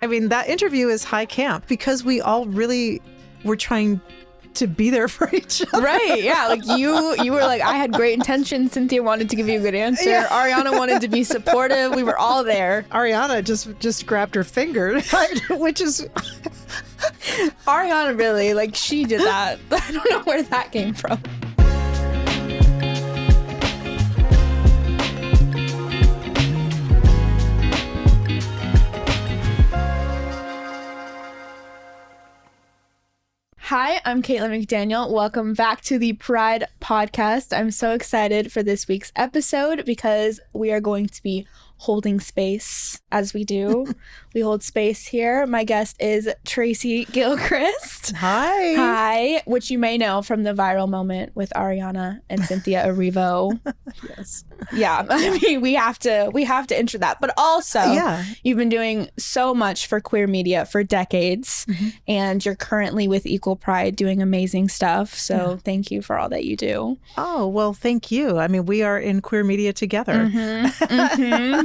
I mean, that interview is high camp because we all really were trying to be there for each other. Right, yeah. Like you were like, I had great intentions. Cynthia wanted to give you a good answer. Yeah. Ariana wanted to be supportive. We were all there. Ariana just grabbed her finger, which is... Ariana really, like, she did that. I don't know where that came from. Hi, I'm Caitlynn McDaniel. Welcome back to the Pride podcast. I'm so excited for this week's episode because we are going to be holding space as we do. We hold space here. My guest is Tracy Gilchrist. Hi. Hi, which you may know from the viral moment with Ariana and Cynthia Erivo. Yes. Yeah, I mean, we have to enter that. But also, you've been doing so much for queer media for decades, and you're currently with Equal Pride doing amazing stuff. So thank you for all that you do. Oh, well, thank you. I mean, we are in queer media together.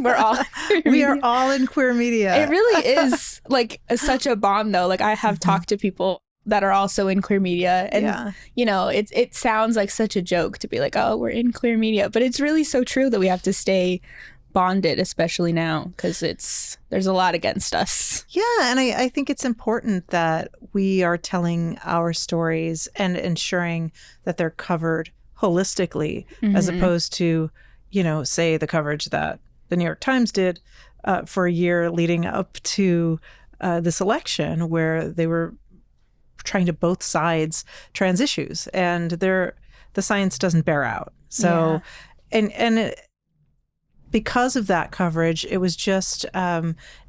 We're all we are all in queer media. It really is like such a bond, though. Like I have talked to people that are also in queer media, and you know, it sounds like such a joke to be like, oh, we're in queer media, but it's really so true that we have to stay bonded, especially now, because there's a lot against us. Yeah, and I think it's important that we are telling our stories and ensuring that they're covered holistically, as opposed to, you know, say the coverage that the New York Times did for a year leading up to this election, where they were trying to both sides trans issues, and the science doesn't bear out. So, because of that coverage, it was just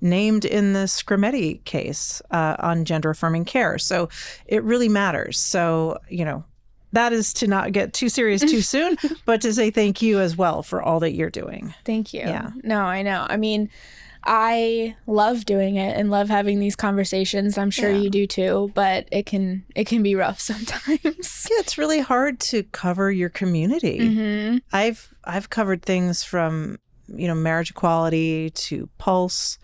named in the Scrimeti case on gender affirming care. So it really matters. So, you know, that is to not get too serious too soon, but to say thank you as well for all that you're doing. Thank you. Yeah. No, I know. I mean, I love doing it and love having these conversations. I'm sure you do too, but it can be rough sometimes. Yeah, it's really hard to cover your community. I've covered things from, you know, marriage equality to Pulse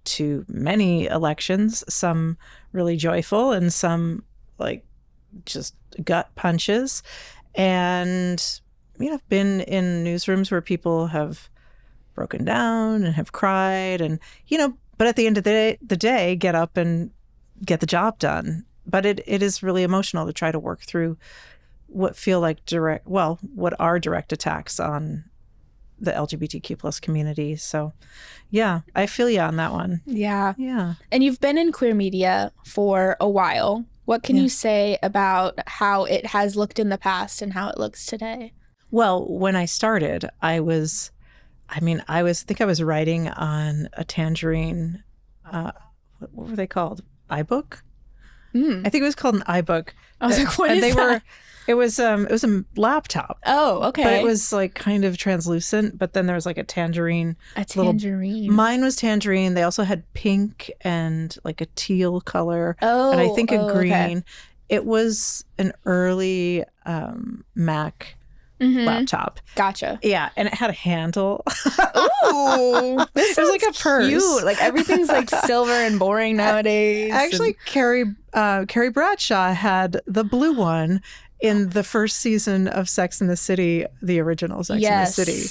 to many elections, some really joyful and some like just gut punches. And, you know, I've been in newsrooms where people have broken down and have cried, and, you know, but at the end of the day, get up and get the job done. But it is really emotional to try to work through what feel like what are direct attacks on the LGBTQ plus community. So yeah, I feel you on that one. Yeah. Yeah. And you've been in queer media for a while. What can you say about how it has looked in the past and how it looks today? Well, when I started, I think I was writing on a tangerine, what were they called? iBook? I think it was called an iBook. I was like, what is that? It was a laptop. Oh, okay. But it was like kind of translucent, but then there was like a tangerine. A tangerine. Mine was tangerine. They also had pink and like a teal color. Oh, and I think a green. Okay. It was an early Mac laptop. Gotcha. Yeah, and it had a handle. Ooh, this it was like a purse. Cute. Like everything's like silver and boring nowadays. Actually, Carrie Bradshaw had the blue one in the first season of Sex and the City, the original Sex and the City.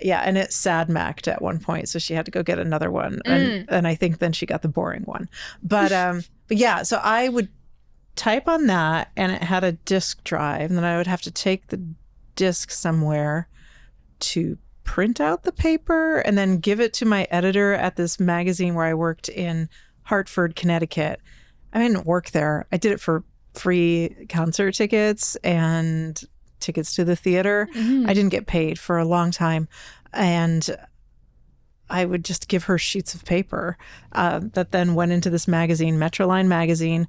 Yeah, and it sad Mac'd at one point, so she had to go get another one, and I think then she got the boring one. But yeah, so I would type on that, and it had a disk drive, and then I would have to take the disk somewhere to print out the paper and then give it to my editor at this magazine where I worked in Hartford, Connecticut. I didn't work there. I did it for free concert tickets and tickets to the theater. I didn't get paid for a long time. And I would just give her sheets of paper that then went into this magazine, Metroline magazine,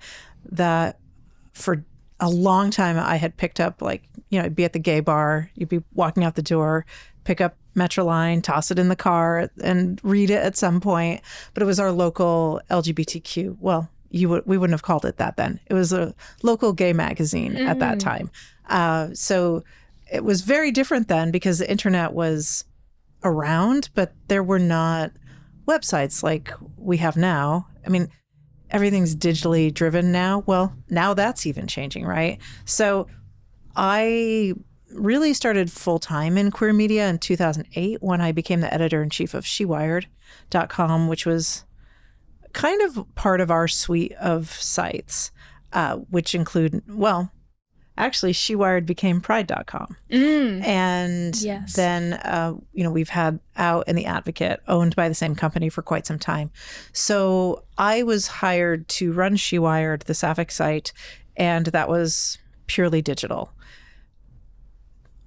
that for a long time I had picked up, like, you know, I'd be at the gay bar, you'd be walking out the door, pick up Metroline, toss it in the car and read it at some point. But it was our local LGBTQ. Well, we wouldn't have called it that then. It was a local gay magazine at that time. So it was very different then because the internet was around, but there were not websites like we have now. I mean, everything's digitally driven now. Well, now that's even changing, right? So I really started full-time in queer media in 2008 when I became the editor-in-chief of SheWired.com, which was kind of part of our suite of sites, which include, well, actually, SheWired became Pride.com. And then, we've had Out and The Advocate, owned by the same company for quite some time. So I was hired to run SheWired, the sapphic site, and that was purely digital.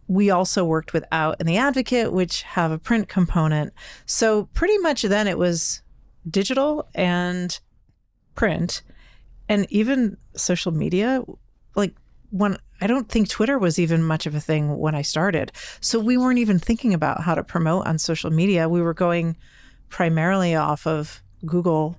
We also worked with Out and The Advocate, which have a print component. So pretty much then it was digital and print, and even social media. Like, when I don't think Twitter was even much of a thing when I started. So we weren't even thinking about how to promote on social media. We were going primarily off of Google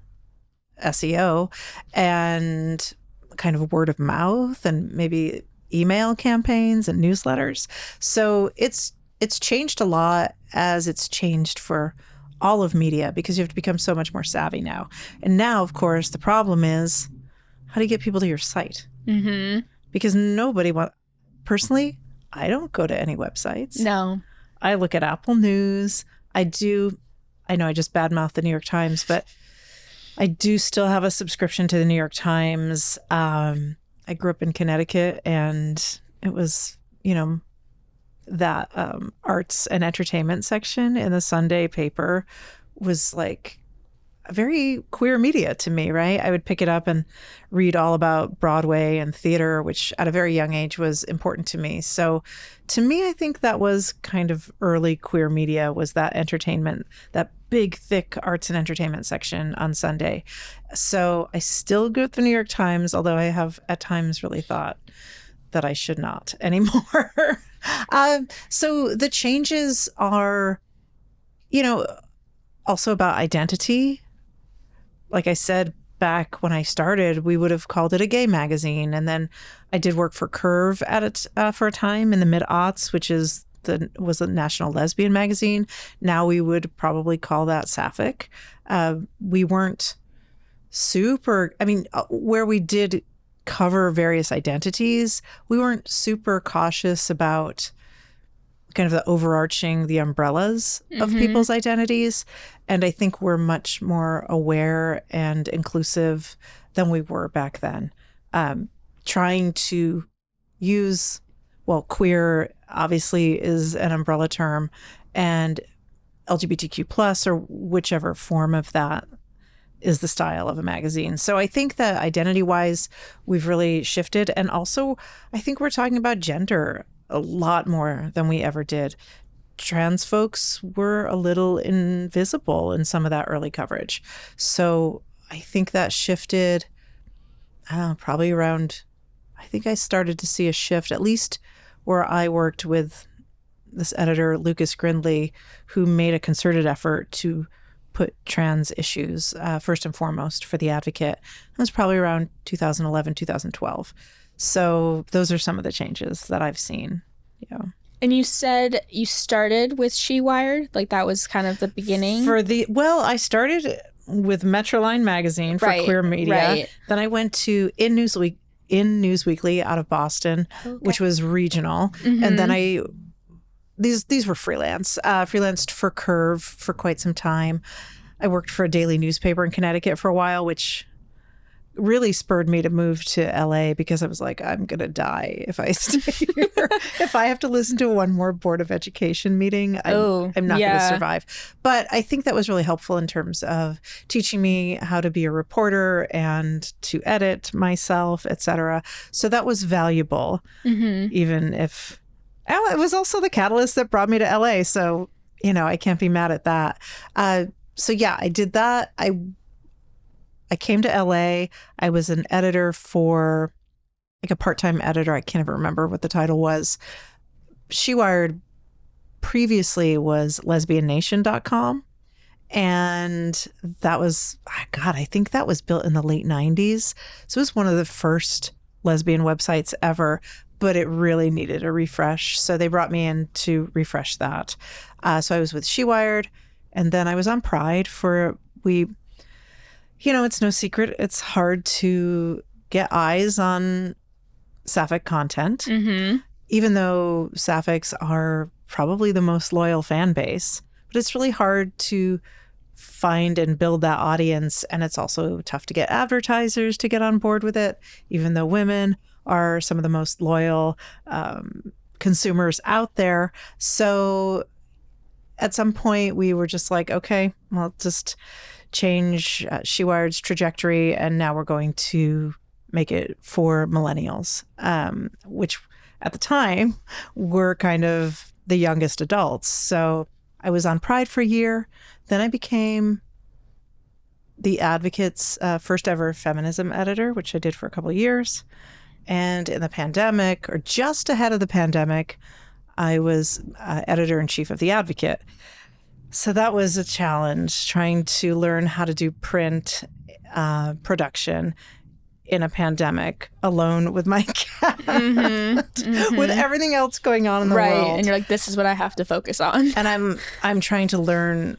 SEO and kind of word of mouth and maybe email campaigns and newsletters. So it's changed a lot, as it's changed for all of media, because you have to become so much more savvy now. And now, of course, the problem is, how do you get people to your site? Because nobody personally, I don't go to any websites. No. I look at Apple News. I know I just badmouthed the New York Times, but I do still have a subscription to the New York Times. I grew up in Connecticut, and it was, that arts and entertainment section in the Sunday paper was like very queer media to me, right? I would pick it up and read all about Broadway and theater, which at a very young age was important to me. So to me, I think that was kind of early queer media, was that entertainment, that big, thick arts and entertainment section on Sunday. So I still go to the New York Times, although I have at times really thought that I should not anymore. So the changes are, also about identity. Like I said, back when I started, we would have called it a gay magazine. And then I did work for Curve for a time in the mid-aughts, which was a national lesbian magazine. Now we would probably call that sapphic. We weren't where we did cover various identities, we weren't super cautious about kind of the overarching, the umbrellas of people's identities. And I think we're much more aware and inclusive than we were back then. Trying to use, queer obviously is an umbrella term, and LGBTQ plus, or whichever form of that, is the style of a magazine. So I think that identity-wise, we've really shifted. And also, I think we're talking about gender a lot more than we ever did. Trans folks were a little invisible in some of that early coverage. So I think that shifted, probably around, I think I started to see a shift, at least where I worked with this editor, Lucas Grindley, who made a concerted effort to put trans issues first and foremost for The Advocate. It was probably around 2011, 2012. So those are some of the changes that I've seen. Yeah. And you said you started with SheWired, like that was kind of the beginning? I started with Metroline magazine for queer media. Right. Then I went to In Newsweekly out of Boston, which was regional. And then these were freelance. Freelanced for Curve for quite some time. I worked for a daily newspaper in Connecticut for a while, which really spurred me to move to LA, because I was like, I'm going to die if I stay here. If I have to listen to one more Board of Education meeting, I'm not going to survive. But I think that was really helpful in terms of teaching me how to be a reporter and to edit myself, etc. So that was valuable, even if it was also the catalyst that brought me to LA. So, I can't be mad at that. So yeah, I did that. I came to LA. I was an editor for, like, a part-time editor. I can't even remember what the title was. SheWired previously was lesbiannation.com. And that was, I think that was built in the late 90s. So it was one of the first lesbian websites ever, but it really needed a refresh. So they brought me in to refresh that. So I was with SheWired, and then I was on Pride It's no secret. It's hard to get eyes on sapphic content, even though sapphics are probably the most loyal fan base. But it's really hard to find and build that audience. And it's also tough to get advertisers to get on board with it, even though women are some of the most loyal consumers out there. So at some point we were just like, okay, well, just change SheWired's trajectory, and now we're going to make it for millennials, which at the time were kind of the youngest adults. So I was on Pride for a year. Then I became the Advocate's first ever feminism editor, which I did for a couple of years. And in the pandemic, or just ahead of the pandemic, I was editor-in-chief of the Advocate. So that was a challenge, trying to learn how to do print production in a pandemic, alone with my cat, with everything else going on in the world. And you're like, this is what I have to focus on. And I'm trying to learn,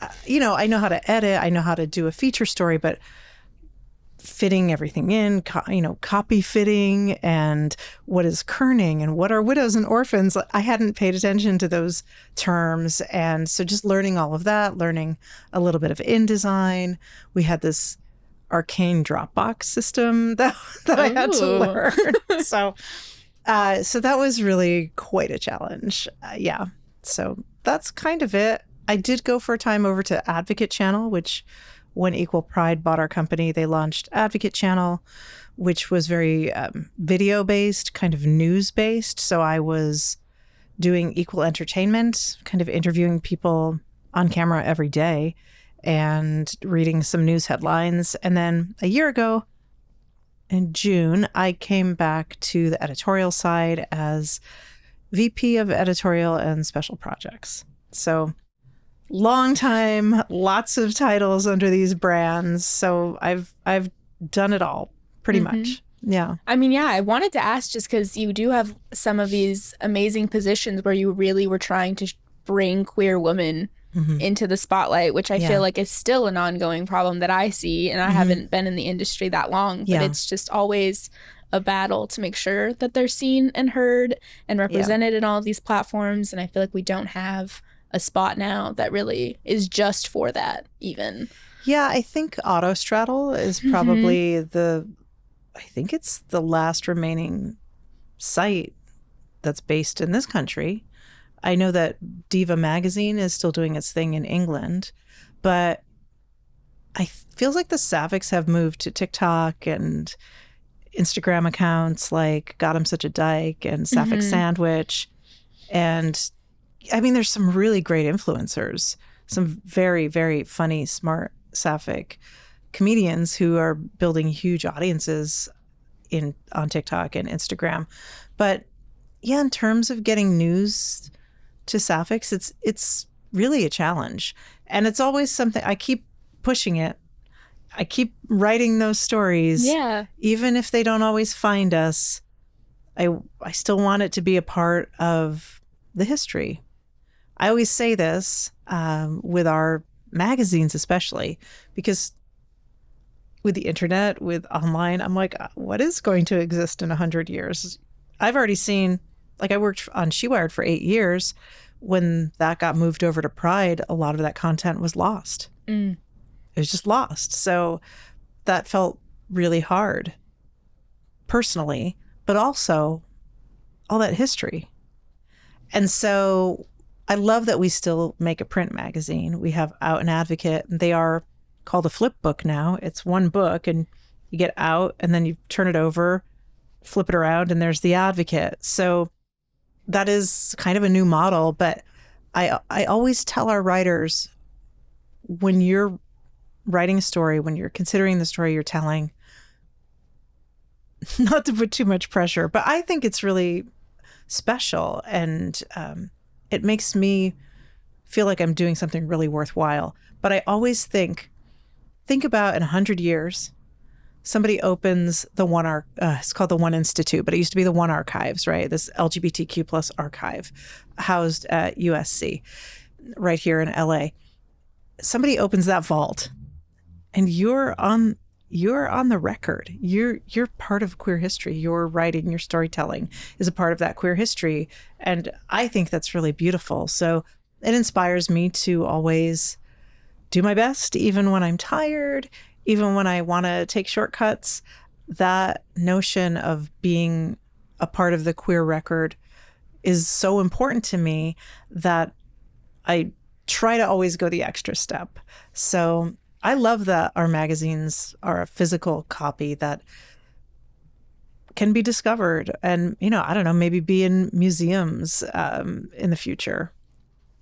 I know how to edit, I know how to do a feature story, but fitting everything in, copy fitting, and what is kerning and what are widows and orphans. I hadn't paid attention to those terms. And so just learning all of that, learning a little bit of InDesign. We had this arcane Dropbox system that I had to learn. So that was really quite a challenge. So that's kind of it. I did go for a time over to Advocate Channel, which when Equal Pride bought our company, they launched Advocate Channel, which was very video-based, kind of news-based. So I was doing equal entertainment, kind of interviewing people on camera every day and reading some news headlines. And then a year ago, in June, I came back to the editorial side as VP of Editorial and Special Projects. So long time, lots of titles under these brands. So I've done it all pretty much. Yeah. I mean, I wanted to ask, just because you do have some of these amazing positions where you really were trying to bring queer women into the spotlight, which I feel like is still an ongoing problem that I see. And I haven't been in the industry that long, but it's just always a battle to make sure that they're seen and heard and represented in all of these platforms. And I feel like we don't have a spot now that really is just for that even. Yeah, I think Autostraddle is probably I think it's the last remaining site that's based in this country. I know that Diva Magazine is still doing its thing in England, but I feels like the sapphics have moved to TikTok and Instagram accounts like Got Him Such a Dyke and Sapphic Sandwich. And I mean, there's some really great influencers, some very, very funny, smart sapphic comedians who are building huge audiences on TikTok and Instagram. But yeah, in terms of getting news to sapphics, it's really a challenge. And it's always something, I keep pushing it. I keep writing those stories. Yeah. Even if they don't always find us, I still want it to be a part of the history. I always say this with our magazines especially, because with the internet, with online, I'm like, what is going to exist in 100 years? I've already seen, like, I worked on SheWired for 8 years. When that got moved over to Pride, a lot of that content was lost. It was just lost. So that felt really hard personally, but also all that history. And so I love that we still make a print magazine. We have Out and Advocate. They are called a flip book now. It's one book and you get Out and then you turn it over, flip it around, and there's the Advocate. So that is kind of a new model. But I always tell our writers, when you're writing a story, when you're considering the story you're telling, not to put too much pressure, but I think it's really special. And it makes me feel like I'm doing something really worthwhile. But I always think about in 100 years, somebody opens the it's called the One Institute, but it used to be the One Archives, right? This LGBTQ plus archive housed at USC right here in LA. Somebody opens that vault and you're on the record. You're part of queer history. Your writing, your storytelling is a part of that queer history. And I think that's really beautiful. So it inspires me to always do my best, even when I'm tired, even when I want to take shortcuts. That notion of being a part of the queer record is so important to me that I try to always go the extra step. So I love that our magazines are a physical copy that can be discovered and, I don't know, maybe be in museums in the future.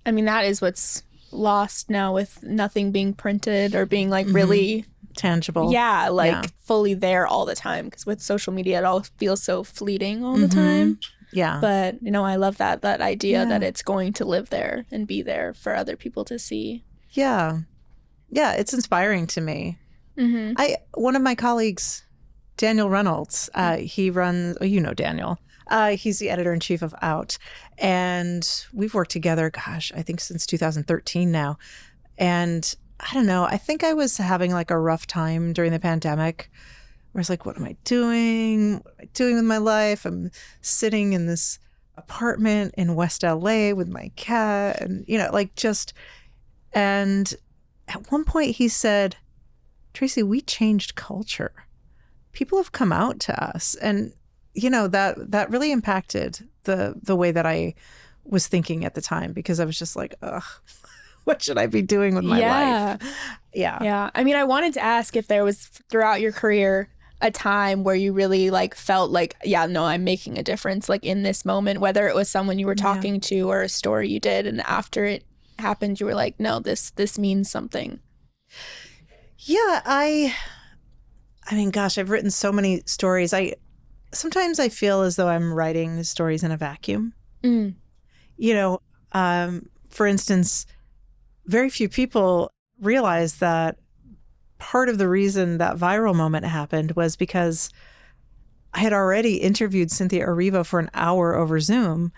I mean, that is what's lost now with nothing being printed or being like really tangible. Yeah, fully there all the time. Because with social media, it all feels so fleeting all the time. Yeah. But, I love that idea that it's going to live there and be there for other people to see. Yeah. Yeah, it's inspiring to me. One of my colleagues, Daniel Reynolds, he runs, Daniel. He's the editor-in-chief of Out. And we've worked together, I think since 2013 now. And I don't know, I think I was having like a rough time during the pandemic where I was like, what am I doing? What am I doing with my life? I'm sitting in this apartment in West LA with my cat and, and at one point he said, Tracy, we changed culture. People have come out to us. And, that really impacted the way that I was thinking at the time, because I was just like, ugh, what should I be doing with my life? Yeah. Yeah. I mean, I wanted to ask if there was throughout your career a time where you really felt like, I'm making a difference in this moment, whether it was someone you were talking to or a story you did. And after it happened, you were like, no, this means something. Yeah. I mean, gosh, I've written so many stories. Sometimes I feel as though I'm writing stories in a vacuum. For instance, very few people realize that part of the reason that viral moment happened was because I had already interviewed Cynthia Erivo for an hour over Zoom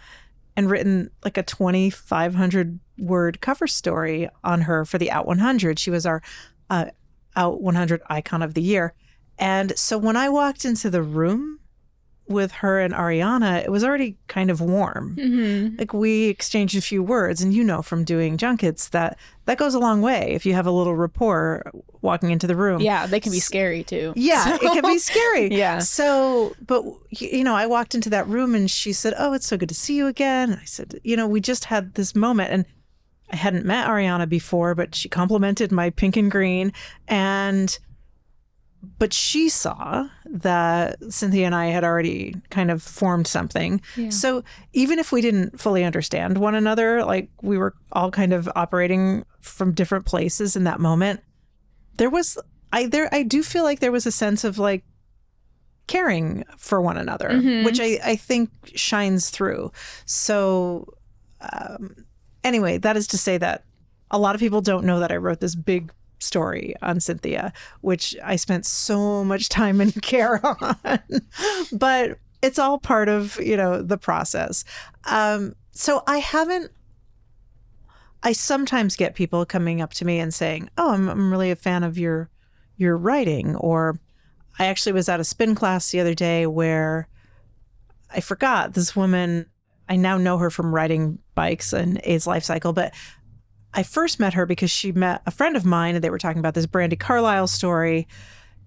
and written a 2,500 word cover story on her for the Out 100. She was our Out 100 Icon of the Year. And so when I walked into the room with her and Ariana, it was already kind of warm. We exchanged a few words, and from doing junkets that goes a long way if you have a little rapport walking into the room. Yeah, they can be scary too. Yeah, it can be scary. Yeah. So, but I walked into that room and she said, "Oh, it's so good to see you again." And I said, we just had this moment, and I hadn't met Ariana before, but she complimented my pink and green, but she saw that Cynthia and I had already kind of formed something. Yeah. So even if we didn't fully understand one another, we were all kind of operating from different places in that moment, I do feel like there was a sense of caring for one another, which I think shines through. So anyway, that is to say that a lot of people don't know that I wrote this big story on Cynthia, which I spent so much time and care on, but it's all part of, the process. So I sometimes get people coming up to me and saying, oh, I'm really a fan of your writing. Or I actually was at a spin class the other day where I forgot this woman, I now know her from riding bikes and AIDS Life Cycle, but I first met her because she met a friend of mine and they were talking about this Brandi Carlile story,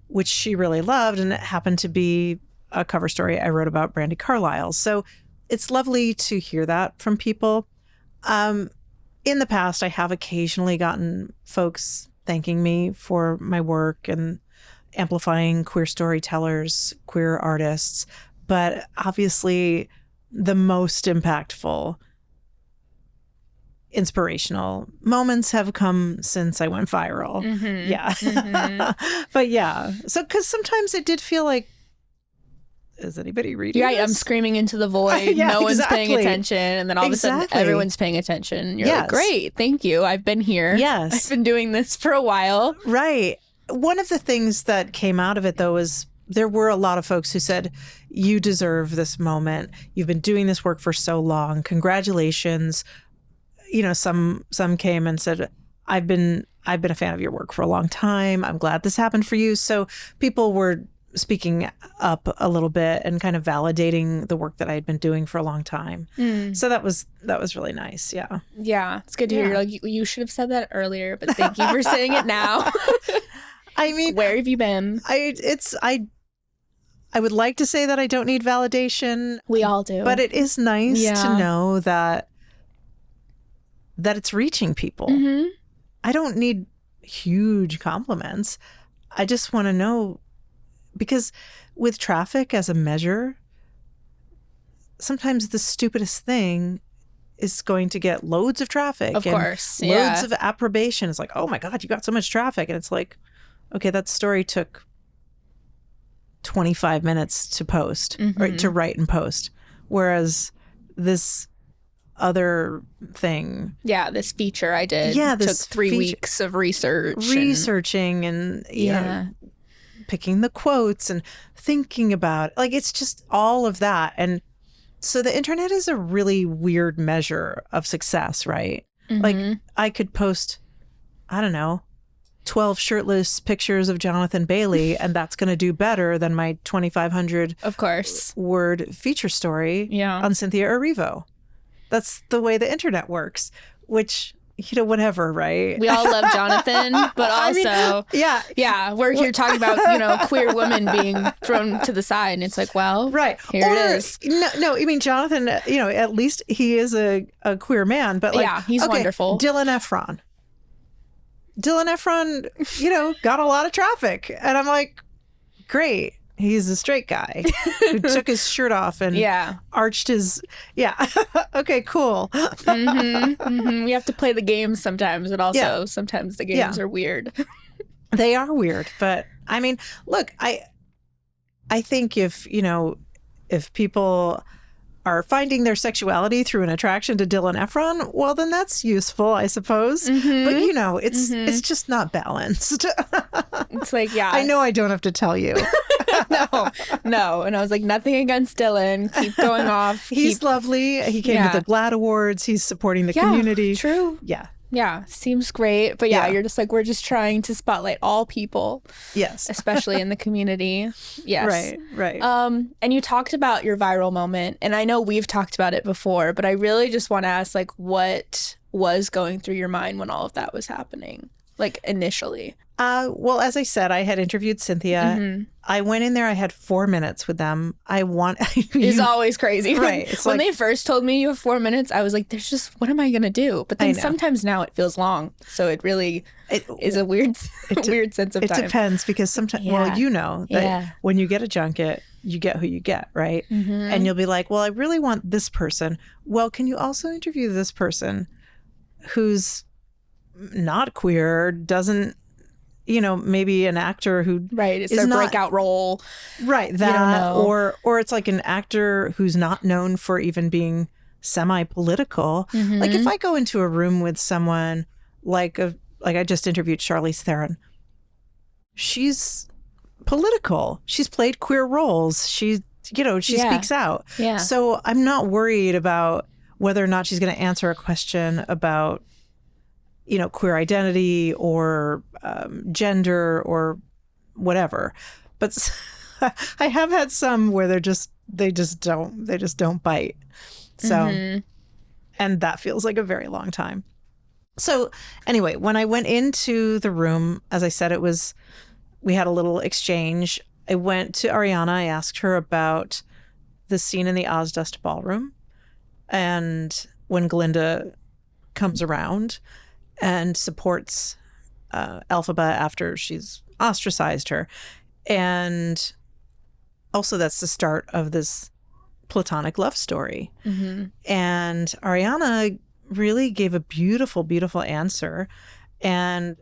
which she really loved. And it happened to be a cover story I wrote about Brandi Carlile. So it's lovely to hear that from people. In the past, I have occasionally gotten folks thanking me for my work and amplifying queer storytellers, queer artists. But obviously, the most impactful inspirational moments have come since I went viral. Yeah. But yeah. So, because sometimes it did feel like, is anybody reading this? I'm screaming into the void. No one's paying attention. And then all of a sudden, everyone's paying attention. You're like, great. Thank you. I've been here. Yes. I've been doing this for a while. Right. One of the things that came out of it, though, was there were a lot of folks who said, you deserve this moment. You've been doing this work for so long. Congratulations. Some came and said, I've been I've been a fan of your work for a long time. I'm glad this happened for you. So people were speaking up a little bit and kind of validating the work that I had been doing for a long time. So that was really nice. Yeah. Yeah. It's good to hear. You're like, you should have said that earlier, but thank you for saying it now. I mean, where have you been? I would like to say that I don't need validation. We all do. But it is nice to know that it's reaching people. Mm-hmm. I don't need huge compliments. I just want to know, because with traffic as a measure, sometimes the stupidest thing is going to get loads of traffic. Of course. Loads of approbation. It's like, oh my God, you got so much traffic. And it's like, okay, that story took 25 minutes to post or to write and post. Whereas this other thing. Yeah, this feature I did took 3 weeks of researching and you know, picking the quotes and thinking about it. Like, it's just all of that. And so the internet is a really weird measure of success, right? Like, I could post, I don't know, 12 shirtless pictures of Jonathan Bailey, and that's going to do better than my 2,500 word feature story on Cynthia Erivo. That's the way the internet works, which, you know, whatever, right? We all love Jonathan, but also, we're here talking about, you know, queer women being thrown to the side. And it's like, well, here it is. No, I mean, Jonathan, you know, at least he is a queer man, but like, he's wonderful. Dylan Efron, you know, got a lot of traffic. And I'm like, great. He's a straight guy who took his shirt off and arched his... Okay, cool. We have to play the games sometimes, but also sometimes the games are weird. They are weird. But I mean, look, I think if people are finding their sexuality through an attraction to Dylan Efron, well, then that's useful, I suppose. But, you know, it's just not balanced. It's like, I know I don't have to tell you. No. And I was like, nothing against Dylan. Keep going off. He's lovely. He came to the GLAAD Awards. He's supporting the community. True. Yeah, seems great. But you're just like, we're just trying to spotlight all people. Yes. Especially in the community. Yes. Right. And you talked about your viral moment. And I know we've talked about it before, but I really just want to ask, like, what was going through your mind when all of that was happening? Like, initially? Well, as I said, I had interviewed Cynthia. I went in there. I had 4 minutes with them. It's always crazy. Right. When they first told me you have 4 minutes, I was like, what am I going to do? But then sometimes now it feels long. So it really is a weird sense of time. It depends, because sometimes, well, you know, that when you get a junket, you get who you get, right? And you'll be like, well, I really want this person. Well, can you also interview this person who's not queer, doesn't, you know, maybe an actor who it's their breakout role, that, or it's like an actor who's not known for even being semi-political. Like, if I go into a room with someone like I just interviewed Charlize Theron, she's political, she's played queer roles, she speaks out. So I'm not worried about whether or not she's going to answer a question about, you know, queer identity or gender or whatever. But I have had some where they just don't bite. So, and that feels like a very long time. So anyway, when I went into the room, as I said, we had a little exchange. I went to Ariana. I asked her about the scene in the Ozdust ballroom, and when Glinda comes around and supports Elphaba after she's ostracized her. And also that's the start of this platonic love story. And Ariana really gave a beautiful, beautiful answer. And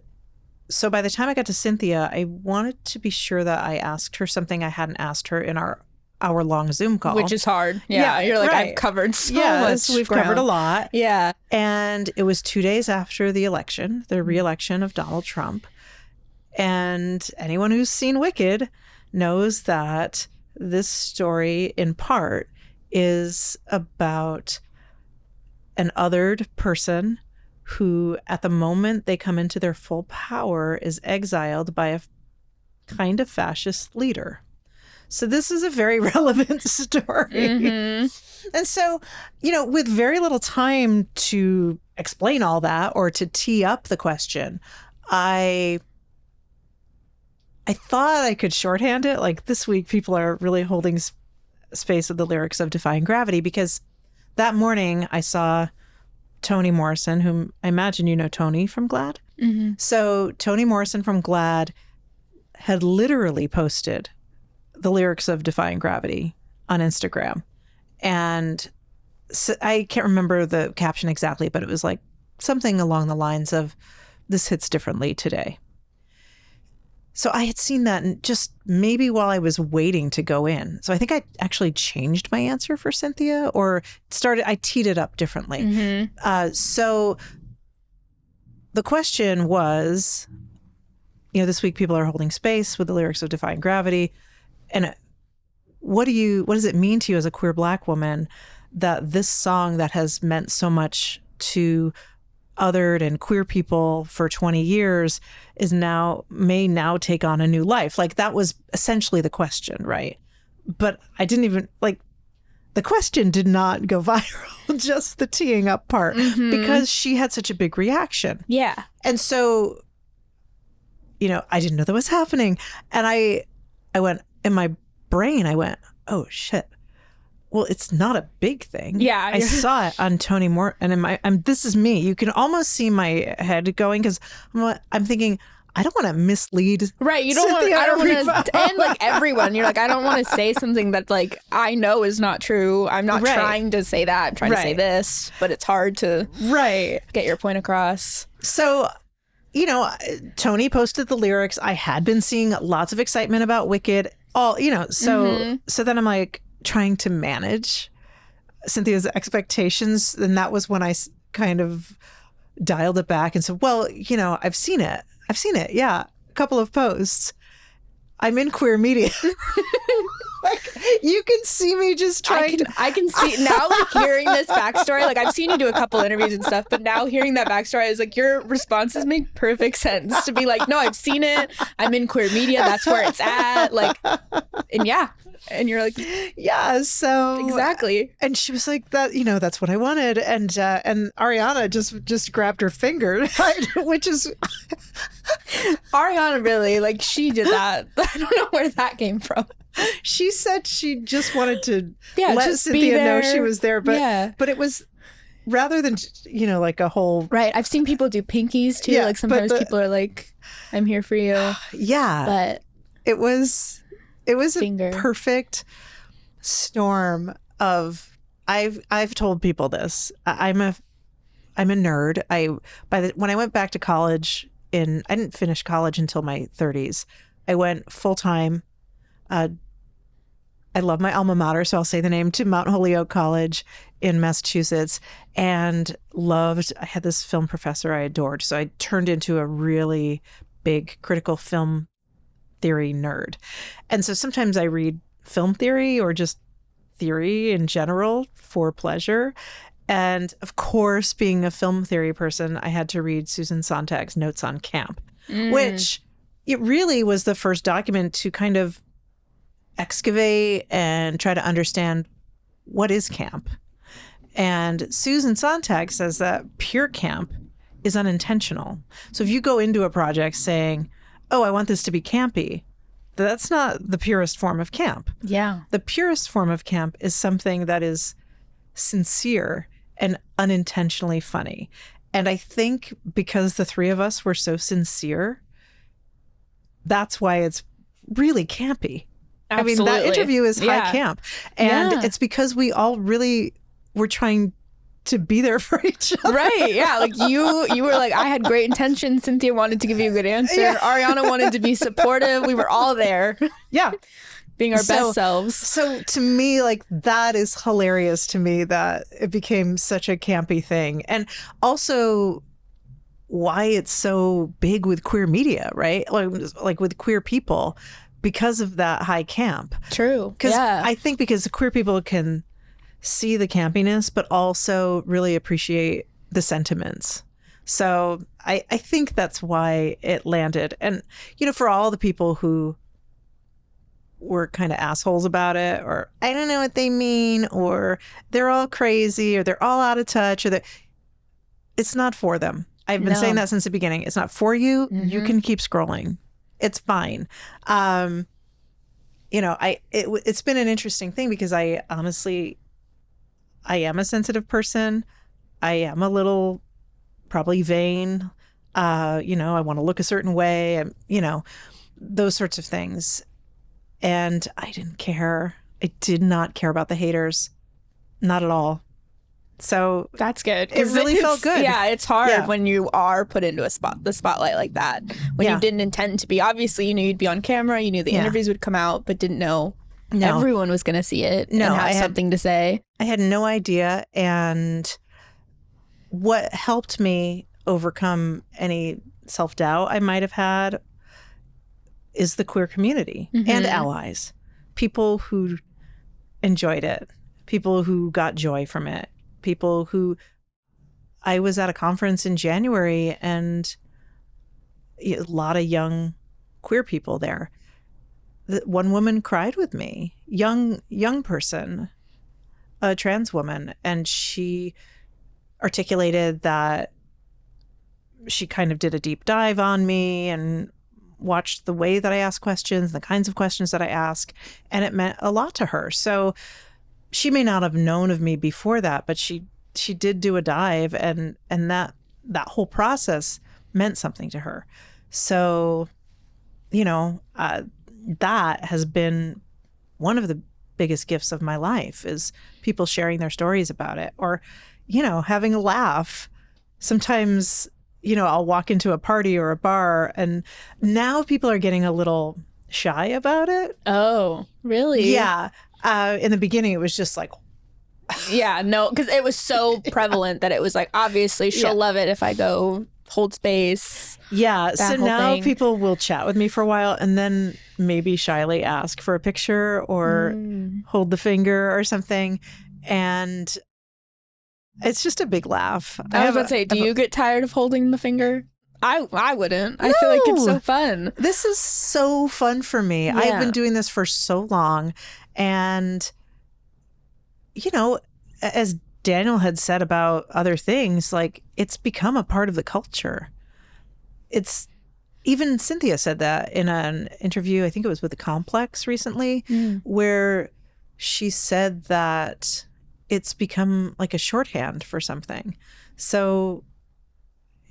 so by the time I got to Cynthia, I wanted to be sure that I asked her something I hadn't asked her in our hour-long Zoom call. Which is hard. Yeah, you're like, I've covered so much we've ground. Covered a lot. Yeah. And it was 2 days after the election, the re-election of Donald Trump. And anyone who's seen Wicked knows that this story, in part, is about an othered person who at the moment they come into their full power is exiled by a kind of fascist leader. So this is a very relevant story. Mm-hmm. And so, with very little time to explain all that or to tee up the question, I thought I could shorthand it. Like this week, people are really holding space with the lyrics of Defying Gravity, because that morning I saw Toni Morrison, whom I imagine you know Toni from Glad. Mm-hmm. So Toni Morrison from Glad had literally posted the lyrics of Defying Gravity on Instagram. And so I can't remember the caption exactly, but it was like something along the lines of, "This hits differently today." So I had seen that, and just maybe while I was waiting to go in. So I think I actually changed my answer for Cynthia, or I teed it up differently. Mm-hmm. So the question was, this week people are holding space with the lyrics of Defying Gravity. And what does it mean to you as a queer Black woman that this song that has meant so much to othered and queer people for 20 years may now take on a new life? Like, that was essentially the question, right? But I didn't even the question did not go viral, just the teeing up part, mm-hmm. because she had such a big reaction. Yeah. And so, I didn't know that was happening. And I went, in my brain, oh shit. Well, it's not a big thing. Yeah. I saw it on Toni Moore, and this is me. You can almost see my head going, because I'm thinking, I don't want to mislead. Right. You don't want. I don't want to. And like everyone, you're like, I don't want to say something that like I know is not true. I'm not trying to say that. I'm trying to say this, but it's hard to get your point across. So, Toni posted the lyrics. I had been seeing lots of excitement about Wicked. So then I'm like trying to manage Cynthia's expectations. And that was when I kind of dialed it back and said, well, I've seen it. Yeah. A couple of posts. I'm in queer media. Like, you can see me just trying I can see now, like, hearing this backstory. Like, I've seen you do a couple interviews and stuff, but now hearing that backstory is like, your responses make perfect sense to be like, no, I've seen it. I'm in queer media. That's where it's at. Like, and yeah. And you're like, yeah, so exactly. And she was like, that, that's what I wanted. And Ariana just grabbed her finger, which is Ariana really, like, she did that. I don't know where that came from. She said she just wanted to let Cynthia know she was there, but it was rather than like a whole I've seen people do pinkies too. Like sometimes people are like, "I'm here for you." Yeah, but it was a perfect storm of. I've told people this. I'm a nerd. When I went back to college I didn't finish college until my 30s. I went full time. I love my alma mater, so I'll say the name, to Mount Holyoke College in Massachusetts, and I had this film professor I adored. So I turned into a really big critical film theory nerd. And so sometimes I read film theory or just theory in general for pleasure. And of course, being a film theory person, I had to read Susan Sontag's Notes on Camp, which it really was the first document to kind of excavate and try to understand what is camp. And Susan Sontag says that pure camp is unintentional. So if you go into a project saying, oh, I want this to be campy, that's not the purest form of camp. Yeah. The purest form of camp is something that is sincere and unintentionally funny. And I think because the three of us were so sincere, that's why it's really campy. Absolutely. I mean, that interview is high camp. And it's because we all really were trying to be there for each other. Right. Yeah. Like you were like, I had great intentions. Cynthia wanted to give you a good answer. Yeah. Ariana wanted to be supportive. We were all there. Yeah. Being our best selves. So to me, like, that is hilarious to me that it became such a campy thing. And also why it's so big with queer media, right? Like with queer people, because of that high camp. True. Because I think because queer people can see the campiness, but also really appreciate the sentiments. So I think that's why it landed. And, for all the people who were kind of assholes about it, or I don't know what they mean, or they're all crazy, or they're all out of touch, or it's not for them. I've been saying that since the beginning. It's not for you. You can keep scrolling. It's fine. It's been an interesting thing because I am a sensitive person. I am a little probably vain. I want to look a certain way, those sorts of things. And I didn't care. I did not care about the haters. Not at all. So that's good. It really felt good. Yeah, it's hard when you are put into the spotlight like that. When you didn't intend to be. Obviously, you knew you'd be on camera. You knew the interviews would come out, but didn't know everyone was going to see it and have something to say. I had no idea. And what helped me overcome any self-doubt I might have had is the queer community and allies. People who enjoyed it. People who got joy from it. People who, I was at a conference in January and a lot of young queer people there. One woman cried with me, young person, a trans woman, and she articulated that she kind of did a deep dive on me and watched the way that I ask questions, the kinds of questions that I ask, and it meant a lot to her. So she may not have known of me before that, but she did do a dive, and that whole process meant something to her. So, that has been one of the biggest gifts of my life, is people sharing their stories about it, or, having a laugh. Sometimes, I'll walk into a party or a bar, and now people are getting a little shy about it. Oh, really? Yeah. In the beginning, it was just like, yeah, no, because it was so prevalent that it was like, obviously she'll love it if I go hold space. Yeah. So now people will chat with me for a while and then maybe shyly ask for a picture or hold the finger or something. And it's just a big laugh. I was about to say, do you get tired of holding the finger? I wouldn't. I feel like it's so fun. This is so fun for me. Yeah. I've been doing this for so long. And, as Daniel had said about other things, like, it's become a part of the culture. It's, even Cynthia said that in an interview, I think it was with The Complex recently, where she said that it's become like a shorthand for something. So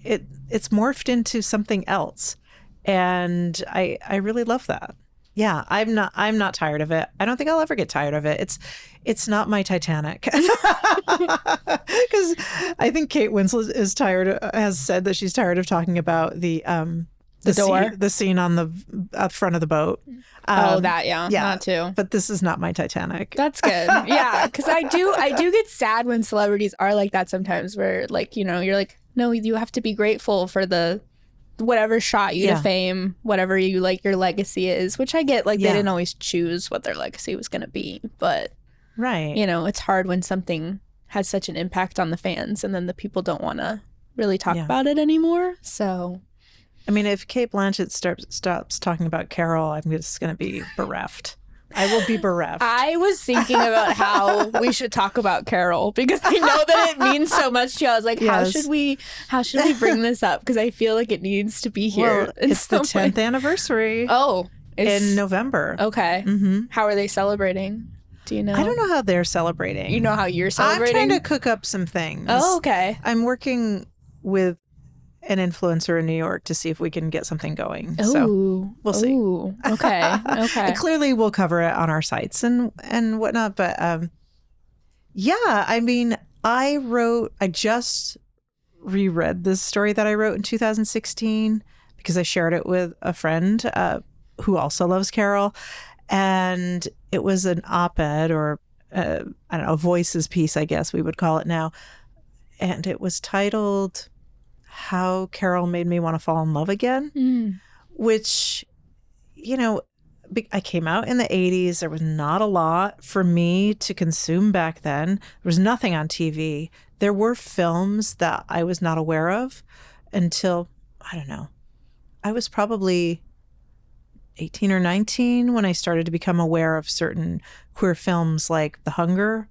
it's morphed into something else. And I really love that. Yeah, I'm not tired of it. I don't think I'll ever get tired of it. It's not my Titanic. Because I think Kate Winslet has said that she's tired of talking about the door, the scene on the front of the boat. Not too. But this is not my Titanic. That's good. Yeah, because I do get sad when celebrities are like that sometimes, where like, you're like, no, you have to be grateful for the whatever shot you to fame, whatever you like your legacy is, which I get, like, they didn't always choose what their legacy was going to be, but right, it's hard when something has such an impact on the fans and then the people don't want to really talk about it anymore. So I mean, if Cate Blanchett stops talking about Carol, I'm just going to be bereft. I will be bereft. I was thinking about how we should talk about Carol, because I know that it means so much to you. I was like, how should we bring this up? Because I feel like it needs to be here. Well, it's the 10th anniversary. Oh, in November. Okay. How are they celebrating? Do you know? I don't know how they're celebrating. You know how you're celebrating? I'm trying to cook up some things. Oh, okay. I'm working with an influencer in New York to see if we can get something going. Ooh, so we'll see. Ooh, okay. Okay. Clearly we'll cover it on our sites and whatnot. But I mean, I just reread this story that I wrote in 2016 because I shared it with a friend who also loves Carol. And it was an op-ed, or I don't know, a voices piece, I guess we would call it now. And it was titled How Carol Made Me Want to Fall in Love Again, which, I came out in the 80s. There was not a lot for me to consume back then. There was nothing on TV. There were films that I was not aware of. until, I don't know, I was probably 18 or 19 when I started to become aware of certain queer films like The Hunger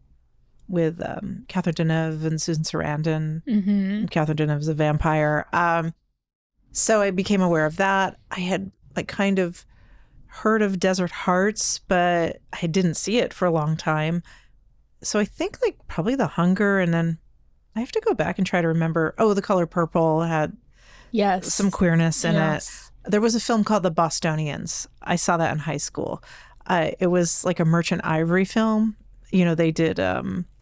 with Catherine Deneuve and Susan Sarandon. Mm-hmm. Catherine Deneuve's a vampire. So I became aware of that. I had like kind of heard of Desert Hearts, but I didn't see it for a long time. So I think like probably The Hunger, and then I have to go back and try to remember. Oh, The Color Purple had some queerness in it. There was a film called The Bostonians. I saw that in high school. It was like a Merchant Ivory film. You know, they did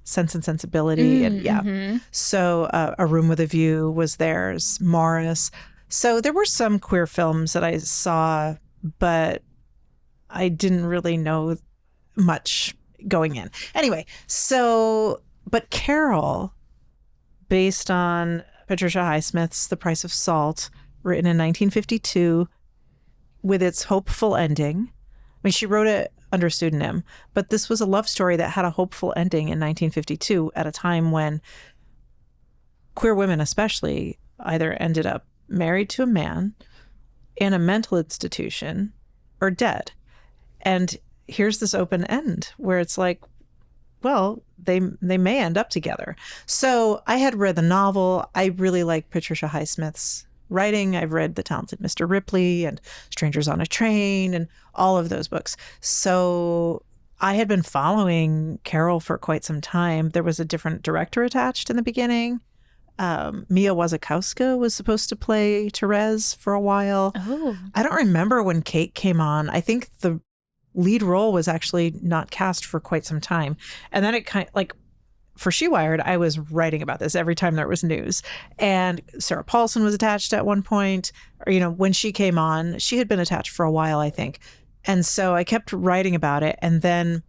Sense and Sensibility, and mm-hmm. So A Room with a View was theirs. Morris. So there were some queer films that I saw, but I didn't really know much going in. Anyway, so, but Carol, based on Patricia Highsmith's The Price of Salt, written in 1952, with its hopeful ending. I mean, she wrote it under a pseudonym, but this was a love story that had a hopeful ending in 1952 at a time when queer women especially either ended up married to a man in a mental institution or dead. And here's this open end where it's like, well, they may end up together. So I had read the novel. I really like Patricia Highsmith's writing. I've read The Talented Mr. Ripley and Strangers on a Train and all of those books. So I had been following Carol for quite some time. There was a different director attached in the beginning. Mia Wasikowska was supposed to play Therese for a while. Oh. I don't remember when Kate came on. I think the lead role was actually not cast for quite some time. And then it kind of like, for SheWired, I was writing about this every time there was news. And Sarah Paulson was attached at one point, or, you know, when she came on, she had been attached for a while, I think. And so I kept writing about it. And then,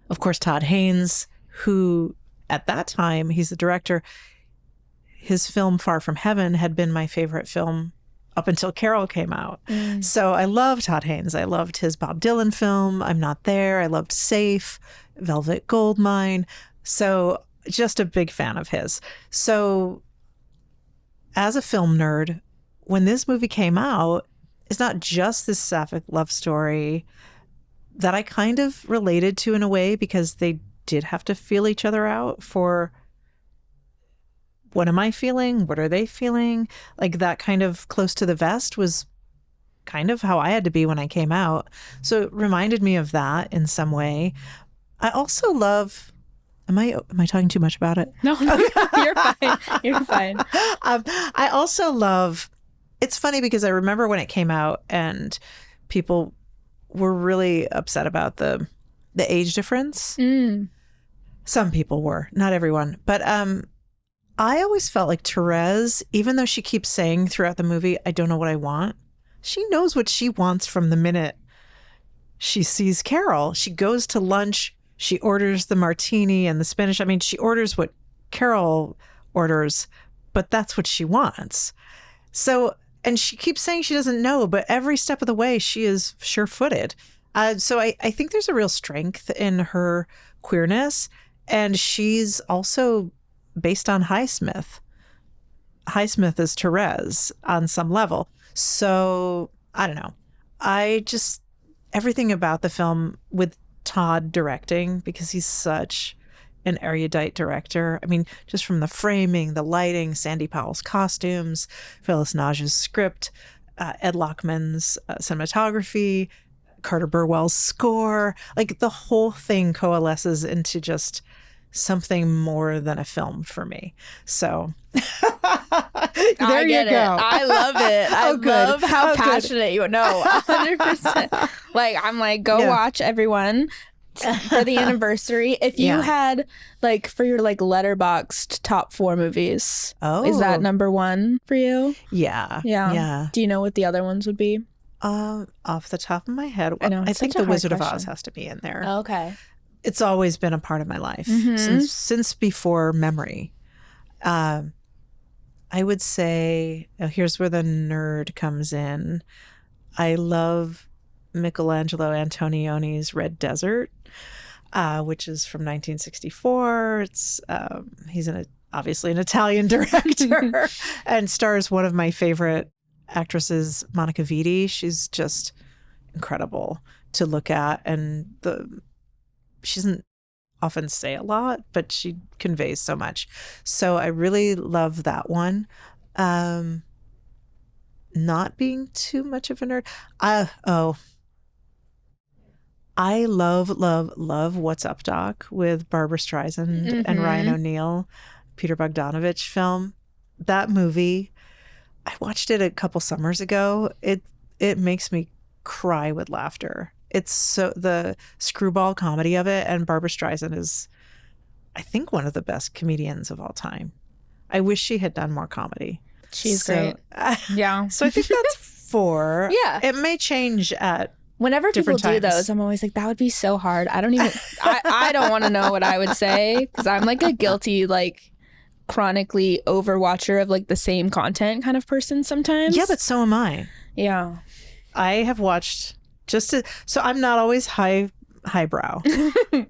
of course, Todd Haynes, who at that time, he's the director, his film Far From Heaven had been my favorite film up until Carol came out. So I loved Todd Haynes. I loved his Bob Dylan film, I'm Not There. I loved Safe, Velvet Goldmine. So just a big fan of his. So as a film nerd, when this movie came out, it's not just this sapphic love story that I kind of related to in a way, because they did have to feel each other out for what am I feeling? What are they feeling? Like that kind of close to the vest was kind of how I had to be when I came out. So it reminded me of that in some way. I also love... Am I talking too much about it? No, you're fine. You're fine. I also love... It's funny because I remember when it came out and people were really upset about the age difference. Some people were, not everyone. But I always felt like Therese, even though she keeps saying throughout the movie, I don't know what I want, she knows what she wants from the minute she sees Carol. She goes to lunch, she orders the martini and the Spanish. I mean, she orders what Carol orders, but that's what she wants. So, and she keeps saying she doesn't know, but every step of the way, she is sure-footed. So I think there's a real strength in her queerness. And she's also based on Highsmith. Highsmith is Therese on some level. So I don't know. Everything about the film with Todd directing, because he's such an erudite director. I mean, just from the framing, the lighting, Sandy Powell's costumes, Phyllis Naj's script, Ed Lockman's cinematography, Carter Burwell's score, like the whole thing coalesces into just something more than a film for me. So there you go. I love it. I love how passionate you are. No, 100%. Like, I'm like, go watch everyone for the anniversary. If you had, like, for your, like, Letterboxd top 4 movies, is that number 1 for you? Yeah. Do you know what the other ones would be? Off the top of my head, I think The Wizard of Oz has to be in there. Okay. It's always been a part of my life since before memory. I would say, here's where the nerd comes in. I love Michelangelo Antonioni's Red Desert, which is from 1964. It's he's in obviously an Italian director, and stars one of my favorite actresses, Monica Vitti. She's just incredible to look at, and she doesn't often say a lot, but she conveys so much. So I really love that one. Not being too much of a nerd. I love What's Up, Doc with Barbara Streisand and Ryan O'Neal, Peter Bogdanovich film. That movie, I watched it a couple summers ago. It makes me cry with laughter. It's so the screwball comedy of it, and Barbara Streisand is, I think, one of the best comedians of all time. I wish she had done more comedy. She's great. Yeah. So I think that's 4. Yeah. It may change at whenever people times. do those, I'm always like, that would be so hard. I don't even, I don't want to know what I would say, because I'm like a guilty, like, chronically overwatcher of like the same content kind of person sometimes. Yeah, but so am I. Yeah. I have watched so I'm not always highbrow.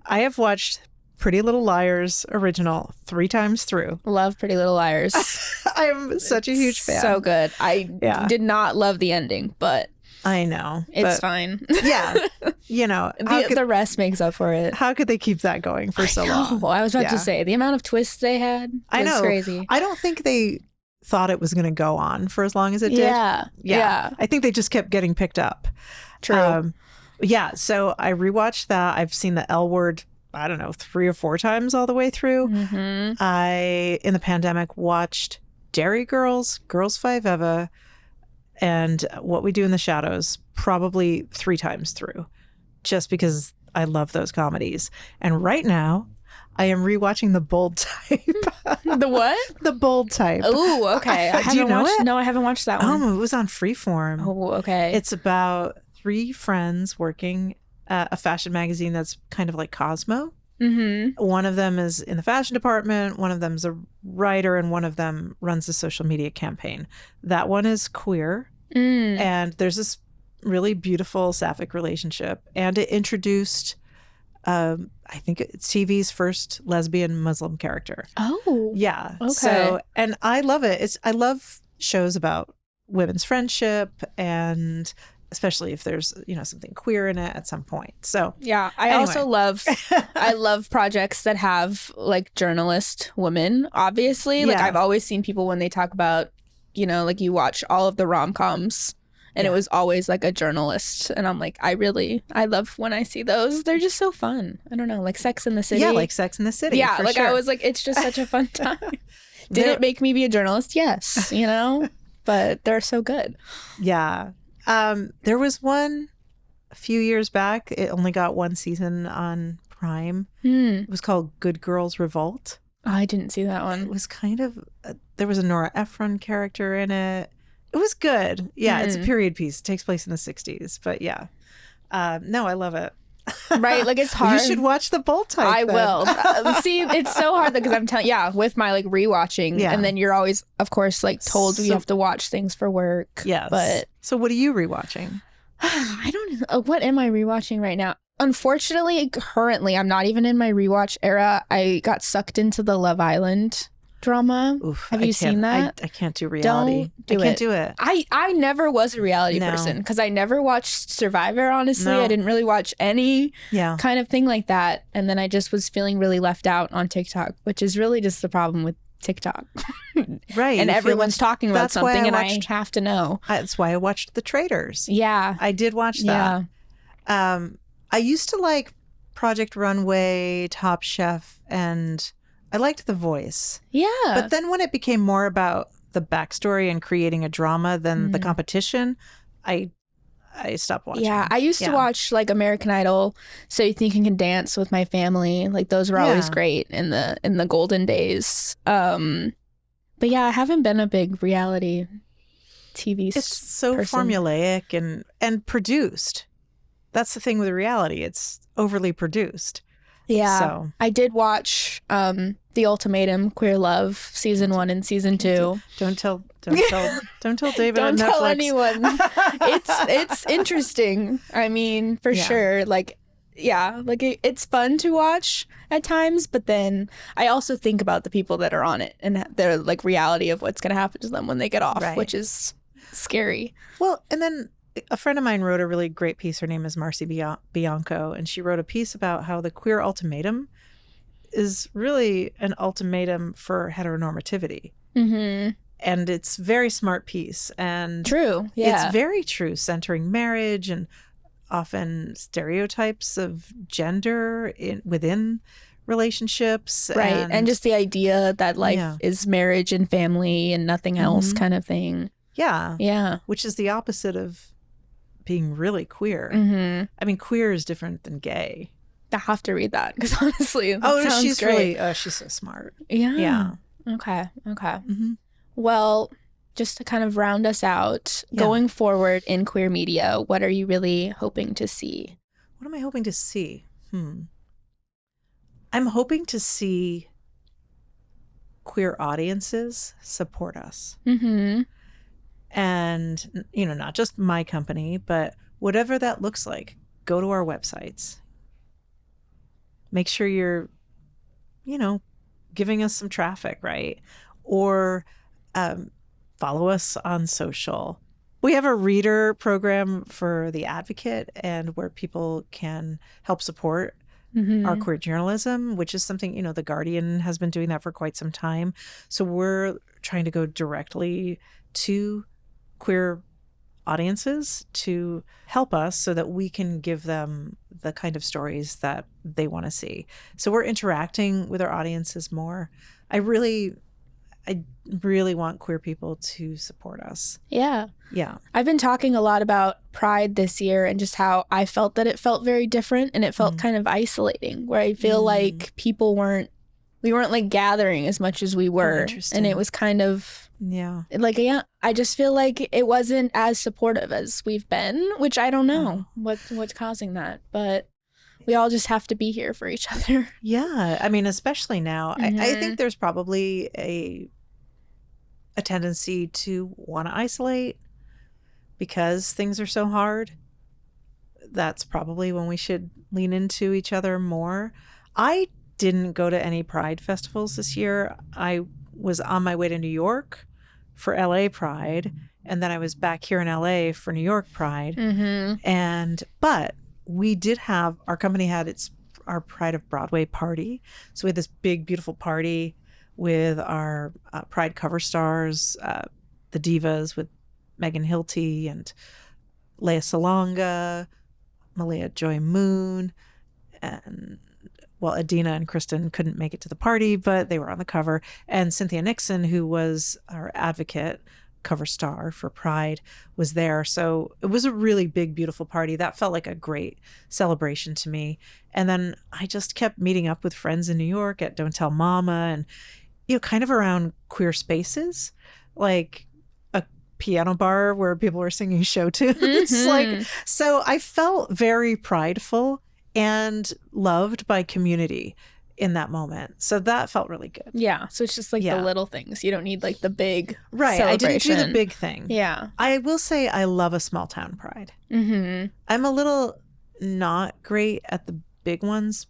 I have watched Pretty Little Liars original 3 times through. Love Pretty Little Liars. I'm such a huge fan. So good. I did not love the ending, but I know. It's fine. Yeah. You know, the rest makes up for it. How could they keep that going for so long? Well, I was about to say, the amount of twists they had was crazy. I don't think they thought it was going to go on for as long as it did. Yeah. I think they just kept getting picked up. True. So I rewatched that. I've seen the L Word, I don't know, 3 or 4 times all the way through. I, in the pandemic, watched Dairy Girls, Girls 5 Eva, and What We Do in the Shadows probably 3 times through, just because I love those comedies. And right now, I am rewatching The Bold Type. The what? The Bold Type. Oh, okay. Do you know it? No, I haven't watched that one. It was on Freeform. Oh, okay. It's about 3 friends working at a fashion magazine that's kind of like Cosmo. One of them is in the fashion department, one of them is a writer, and one of them runs a social media campaign. That one is queer, and there's this really beautiful sapphic relationship, and it introduced I think it's TV's first lesbian Muslim character. Oh, yeah. Okay. So, and I love it. I love shows about women's friendship, and especially if there's, something queer in it at some point. So yeah, I also love projects that have like journalist women, obviously. Like I've always seen people when they talk about, like you watch all of the rom-coms and it was always like a journalist. And I'm like, I love when I see those. They're just so fun. I don't know, like Sex in the City. Yeah, like Sex in the City. Yeah, like sure. I was like, it's just such a fun time. Did it make me be a journalist? Yes, but they're so good. Yeah. There was one a few years back. It only got 1 season on Prime. It was called Good Girls Revolt. Oh, I didn't see that one. It was kind of, there was a Nora Ephron character in it. It was good. Yeah, it's a period piece. It takes place in the 60s. But yeah. No, I love it. Right, like it's hard. You should watch The Bold Type. I will. See, it's so hard because I'm telling, with my like rewatching, and then you're always, of course, like told you have to watch things for work. Yes. But so, what are you rewatching? I don't know. What am I rewatching right now? Unfortunately, currently, I'm not even in my rewatch era. I got sucked into the Love Island drama. Oof, have you seen that? I can't do reality. I can't do it. I never was a reality person because I never watched Survivor, honestly. I didn't really watch any kind of thing like that. And then I just was feeling really left out on TikTok, which is really just the problem with TikTok. Right. And everyone's talking about something and I have to know. That's why I watched The Traitors. Yeah. I did watch that. Yeah. I used to like Project Runway, Top Chef, and I liked The Voice. Yeah. But then when it became more about the backstory and creating a drama than the competition, I stopped watching. Yeah. I used to watch like American Idol, So You Think You Can Dance with my family. Like those were always great in the golden days. But yeah, I haven't been a big reality TV It's so person. Formulaic and produced. That's the thing with reality. It's overly produced. Yeah. So. I did watch The Ultimatum, Queer Love, season 1 and season 2. Don't tell David Don't on Netflix. Tell anyone. It's interesting. I mean, for sure. Like yeah, like it's fun to watch at times, but then I also think about the people that are on it and their like reality of what's going to happen to them when they get off, which is scary. Well, and then a friend of mine wrote a really great piece. Her name is Marcy Bianco, and she wrote a piece about how the queer ultimatum is really an ultimatum for heteronormativity. Mm-hmm. And it's a very smart piece. And true. Yeah. It's very true, centering marriage and often stereotypes of gender within relationships. Right. And just the idea that life is marriage and family and nothing else kind of thing. Yeah. Yeah. Which is the opposite of being really queer. I mean, queer is different than gay. I have to read that because honestly, sounds she's great. really, she's so smart. Yeah. Yeah. Okay. Well, just to kind of round us out, going forward in queer media, what are you really hoping to see? What am I hoping to see? I'm hoping to see queer audiences support us. And, not just my company, but whatever that looks like, go to our websites. Make sure you're, giving us some traffic, right? Or follow us on social. We have a reader program for The Advocate and where people can help support our queer journalism, which is something, The Guardian has been doing that for quite some time. So we're trying to go directly to queer audiences to help us so that we can give them the kind of stories that they want to see. So we're interacting with our audiences more. I really want queer people to support us. Yeah. Yeah. I've been talking a lot about Pride this year and just how I felt that it felt very different and it felt kind of isolating, where I feel like we weren't like gathering as much as we were. And it was kind of I just feel like it wasn't as supportive as we've been, which I don't know what's causing that, but we all just have to be here for each other. Yeah. I mean, especially now, I think there's probably a tendency to want to isolate because things are so hard. That's probably when we should lean into each other more. I didn't go to any Pride festivals this year. I was on my way to New York for LA Pride, and then I was back here in LA for New York Pride. But we did have, our company had our Pride of Broadway party. So we had this big, beautiful party with our Pride cover stars, the divas with Megan Hilty and Lea Salonga, Malia Joy Moon, and Adina and Kristen couldn't make it to the party, but they were on the cover. And Cynthia Nixon, who was our Advocate cover star for Pride, was there. So it was a really big, beautiful party. That felt like a great celebration to me. And then I just kept meeting up with friends in New York at Don't Tell Mama and, kind of around queer spaces, like a piano bar where people were singing show tunes. So I felt very prideful and loved by community in that moment. So that felt really good. Yeah. So it's just like the little things. You don't need like the big celebration. I didn't do the big thing. Yeah. I will say I love a small town pride. I'm a little not great at the big ones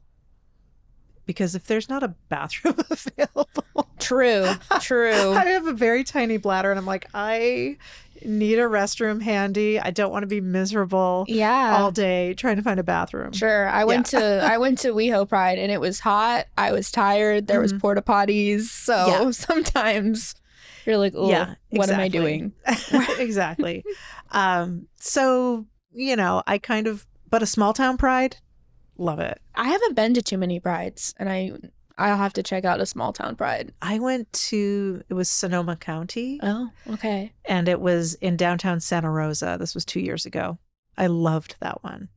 because if there's not a bathroom available. True. I have a very tiny bladder and I'm like, I need a restroom handy. I don't want to be miserable all day trying to find a bathroom. Sure. I went to WeHo Pride and it was hot. I was tired. There was porta potties. So sometimes you're like, oh, what am I doing? Exactly. So, but a small town pride, love it. I haven't been to too many prides and I'll have to check out a small town pride. I went to, it was Sonoma County. Oh, okay. And it was in downtown Santa Rosa. This was 2 years ago. I loved that one.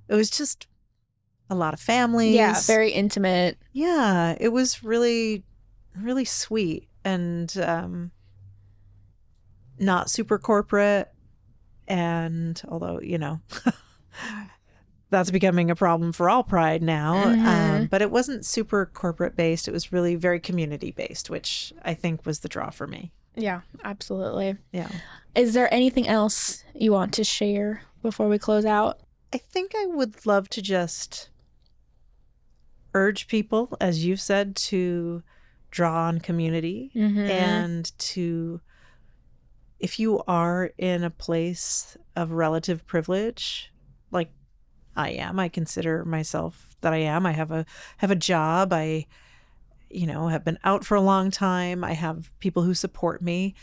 It was just a lot of families. Yeah, very intimate. Yeah, it was really, really sweet and not super corporate. And although, that's becoming a problem for all Pride now. But it wasn't super corporate based. It was really very community based, which I think was the draw for me. Yeah, absolutely. Yeah. Is there anything else you want to share before we close out? I think I would love to just urge people, as you've said, to draw on community and to, if you are in a place of relative privilege, like I consider myself that I am. I have a job. I, have been out for a long time. I have people who support me.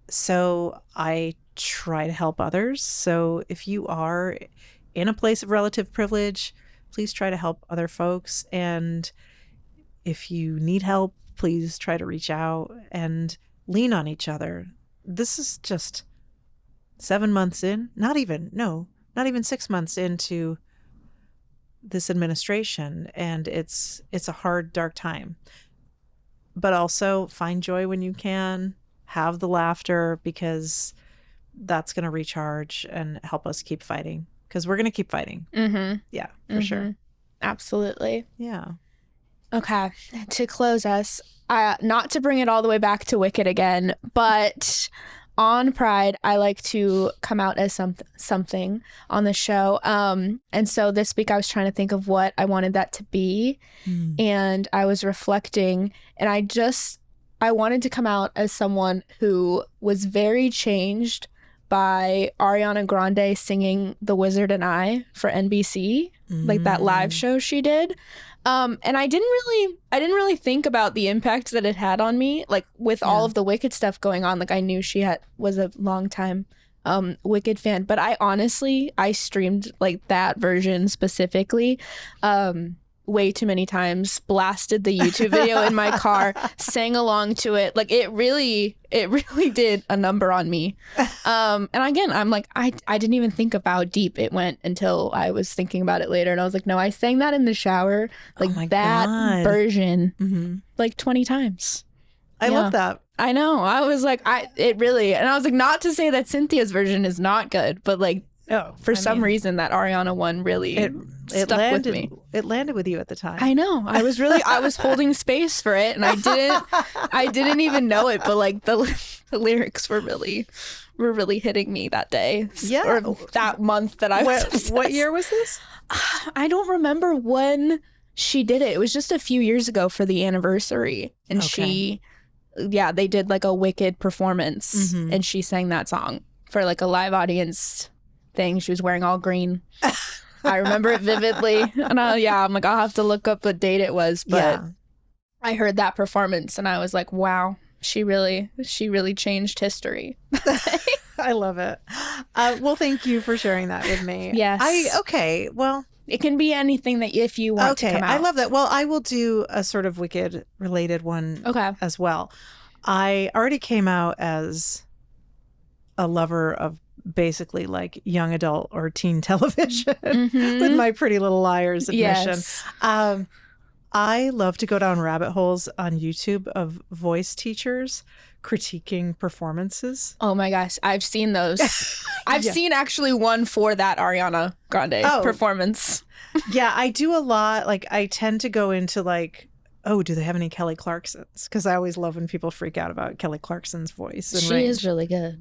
So I try to help others. So if you are in a place of relative privilege, please try to help other folks. And if you need help, please try to reach out and lean on each other. This is just 7 months in, not even 6 months into this administration. And it's a hard, dark time. But also find joy when you can, have the laughter, because that's going to recharge and help us keep fighting, because we're going to keep fighting. Yeah, for sure. Absolutely. Yeah. Okay. To close us, not to bring it all the way back to Wicked again, but on Pride, I like to come out as something on the show. And so this week I was trying to think of what I wanted that to be. And I was reflecting, and I wanted to come out as someone who was very changed by Ariana Grande singing The Wizard and I for NBC, like that live show she did. And I didn't really think about the impact that it had on me, like with all of the Wicked stuff going on. Like I knew she was a long time Wicked fan, but I streamed like that version specifically way too many times, blasted the YouTube video in my car, sang along to it. Like it really did a number on me. And again, I'm like, I didn't even think of how deep it went until I was thinking about it later. And I was like, no, I sang that in the shower, like that version, like 20 times. I love that. I know. I was like, and I was like, not to say that Cynthia's version is not good, but like, for some reason that Ariana one really stuck with me. It landed with you at the time. I know. I was holding space for it, and I didn't even know it, but like the lyrics were really hitting me that day. Yeah. Or that month that I was obsessed. What year was this? I don't remember when she did it. It was just a few years ago for the anniversary. And they did like a Wicked performance, and she sang that song for like a live audience thing. She was wearing all green. I remember it vividly. And I'm like, I'll have to look up what date it was. But I heard that performance and I was like, wow, she really changed history. I love it. Well, thank you for sharing that with me. Yes. Well, it can be anything that if you want to come out. I love that. Well, I will do a sort of Wicked related one as well. I already came out as a lover of basically like young adult or teen television with my Pretty Little Liars admission. Yes. I love to go down rabbit holes on YouTube of voice teachers critiquing performances. Oh my gosh, I've seen those. I've seen actually one for that Ariana Grande performance. Yeah, I do a lot. Like I tend to go into like, oh, do they have any Kelly Clarksons? Because I always love when people freak out about Kelly Clarkson's voice. And she is really good.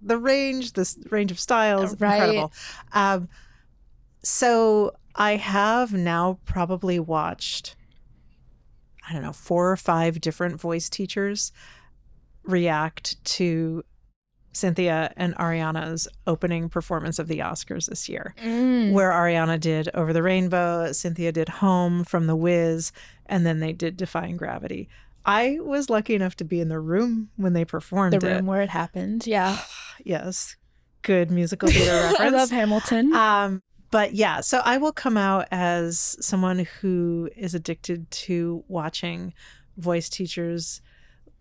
The range of styles, incredible. So I have now probably watched, 4 or 5 different voice teachers react to Cynthia and Ariana's opening performance of the Oscars this year, where Ariana did Over the Rainbow, Cynthia did Home from The Wiz, and then they did Defying Gravity. I was lucky enough to be in the room when they performed it. The room where it happened, yeah. Yes. Good musical theater reference. I love Hamilton. But yeah, so I will come out as someone who is addicted to watching voice teachers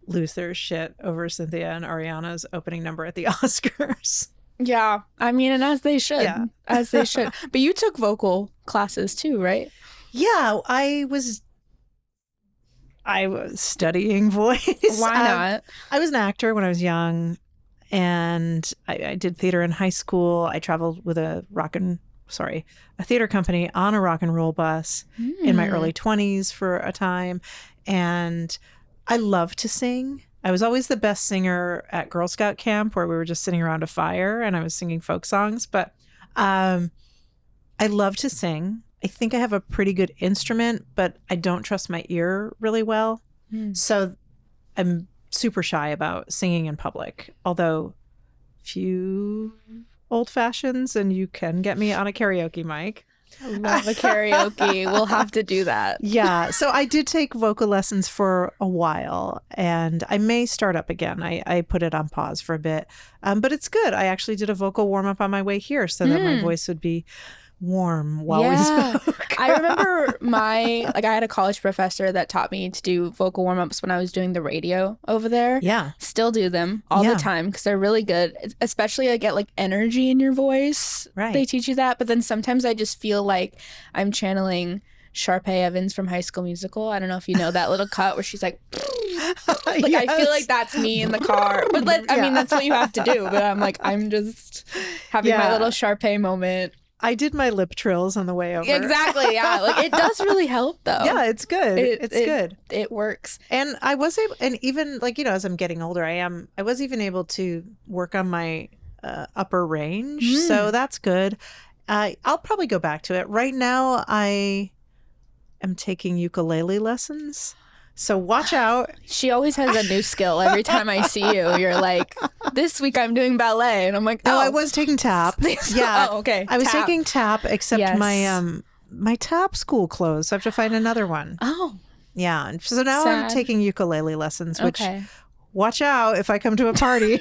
lose their shit over Cynthia and Ariana's opening number at the Oscars. Yeah. I mean, and as they should. Yeah. As they should. But you took vocal classes too, right? Yeah, I was studying voice. Why not? I was an actor when I was young, and I did theater in high school. I traveled with a theater company on a rock and roll bus in my early 20s for a time. And I love to sing. I was always the best singer at Girl Scout camp, where we were just sitting around a fire and I was singing folk songs. But I love to sing. I think I have a pretty good instrument, but I don't trust my ear really well. So I'm super shy about singing in public, although few old fashions and you can get me on a karaoke mic. I love a karaoke. We'll have to do that. Yeah. So I did take vocal lessons for a while and I may start up again. I put it on pause for a bit, but it's good. I actually did a vocal warm up on my way here so that my voice would be warm while we spoke. I remember I had a college professor that taught me to do vocal warm-ups when I was doing the radio over there. Yeah. Still do them all the time because they're really good, especially I get like energy in your voice. Right. They teach you that, but then sometimes I just feel like I'm channeling Sharpay Evans from High School Musical. I don't know if you know that little cut where she's like I feel like that's me in the car. But I mean, that's what you have to do. But I'm like, I'm just having my little Sharpay moment. I did my lip trills on the way over. Exactly, yeah. Like, it does really help, though. Yeah, it's good. It's good. It works. And I was able, and even like, you know, as I'm getting older, I was even able to work on my upper range. So that's good. I'll probably go back to it. Right now, I am taking ukulele lessons. So watch out. She always has a new skill. Every time I see you, you're like, this week I'm doing ballet. And I'm like, oh, I was taking tap. Yeah. Oh, okay. I was taking tap, except my tap school closed. So I have to find another one. Oh. Yeah. So now I'm taking ukulele lessons, which watch out if I come to a party.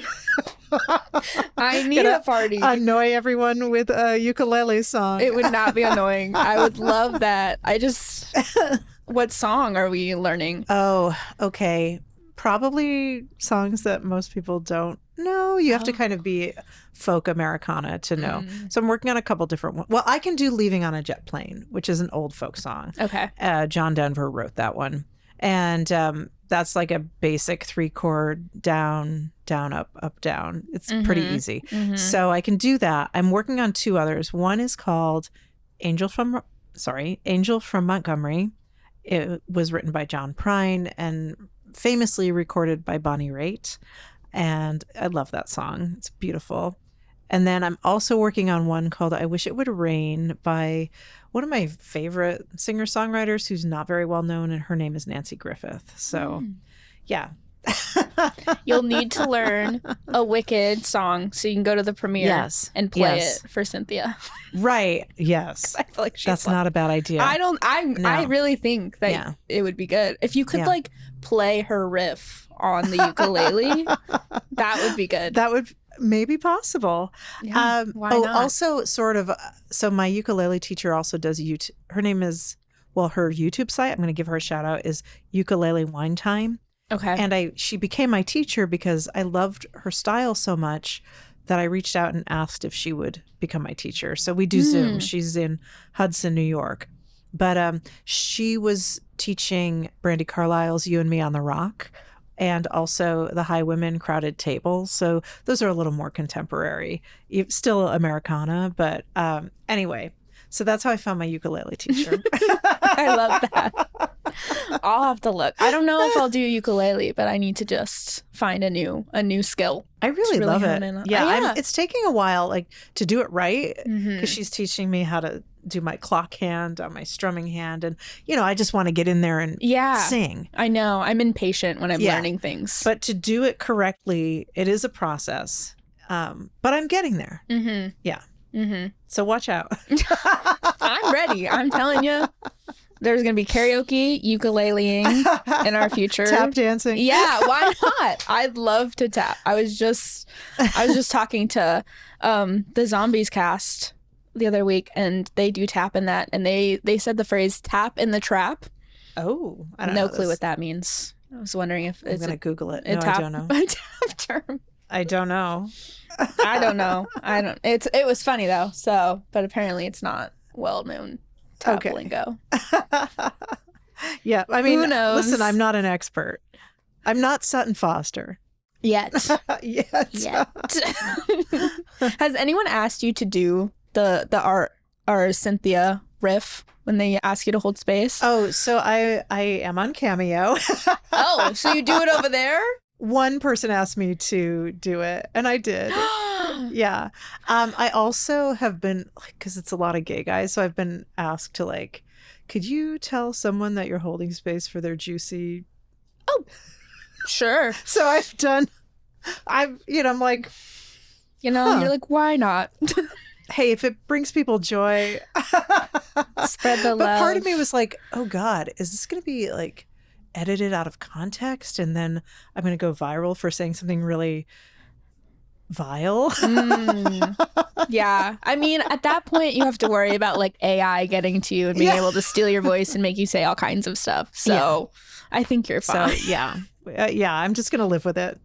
I need a party. Annoy everyone with a ukulele song. It would not be annoying. I would love that. What song are we learning? Oh, okay. Probably songs that most people don't know. You have to kind of be folk Americana to know. So I'm working on a couple different ones. Well, I can do Leaving on a Jet Plane, which is an old folk song. Okay. John Denver wrote that one. And that's like a basic 3-chord down, down, up, up, down. It's pretty easy. So I can do that. I'm working on 2 others. One is called Angel from Montgomery. It was written by John Prine and famously recorded by Bonnie Raitt. And I love that song. It's beautiful. And then I'm also working on one called I Wish It Would Rain by one of my favorite singer-songwriters who's not very well known, and her name is Nancy Griffith. So, yeah. You'll need to learn a Wicked song so you can go to the premiere and play it for Cynthia. Right. Yes. I feel like that's not a bad idea. I really think that it would be good. If you could like play her riff on the ukulele, that would be good. That would maybe possible. Yeah, why not? Also sort of, so my ukulele teacher also does YouTube. Her name is, her YouTube site, I'm going to give her a shout out, is Ukulele Wine Time. Okay. And she became my teacher because I loved her style so much that I reached out and asked if she would become my teacher. So we do Zoom. She's in Hudson, New York. But she was teaching Brandi Carlile's You and Me on the Rock and also the High Women Crowded Table. So those are a little more contemporary, still Americana. But anyway, so that's how I found my ukulele teacher. I love that. I'll have to look. I don't know if I'll do ukulele, but I need to just find a new skill. I really love it. Yeah, it's taking a while, like, to do it right, because she's teaching me how to do my clock hand on my strumming hand, and I just want to get in there and sing. I know. I'm impatient when I'm learning things, but to do it correctly, it is a process. But I'm getting there. Yeah. So watch out. I'm ready. I'm telling you. There's going to be karaoke, ukuleleing in our future. Tap dancing. Yeah, why not? I'd love to tap. I was just talking to the Zombies cast the other week, and they do tap in that, and they said the phrase "tap in the trap." Oh, I don't know. No clue what that means. I was wondering if I'm going to Google it. No, I don't know. A tap term. I don't know. I don't know. It was funny though. So, but apparently it's not well known. Tap lingo. Yeah, I mean, who knows? Listen, I'm not an expert. I'm not Sutton Foster. Yet. Yet. Has anyone asked you to do the our Cynthia riff when they ask you to hold space? Oh, so I am on Cameo. Oh, so you do it over there? One person asked me to do it, and I did. Yeah. I also have been, because it's a lot of gay guys, so I've been asked to like, could you tell someone that you're holding space for their juicy? Oh, sure. So I'm like, you're like, why not? Hey, if it brings people joy, spread the love. But part of me was like, oh God, is this going to be like edited out of context? And then I'm going to go viral for saying something really vile. Yeah. I mean, at that point, you have to worry about like AI getting to you and being able to steal your voice and make you say all kinds of stuff. So I think you're fine. So yeah, I'm just going to live with it.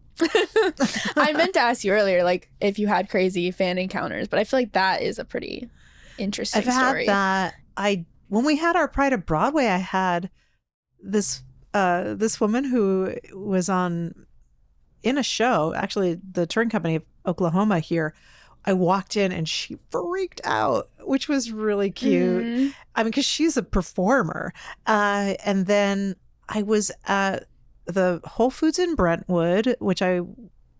I meant to ask you earlier, like, if you had crazy fan encounters, but I feel like that is a pretty interesting story. I've had that. When we had our Pride of Broadway, I had this woman who was in a show, actually the touring company of Oklahoma here. I walked in and she freaked out, which was really cute. Mm-hmm. I mean, because she's a performer. And then I was at the Whole Foods in Brentwood, which I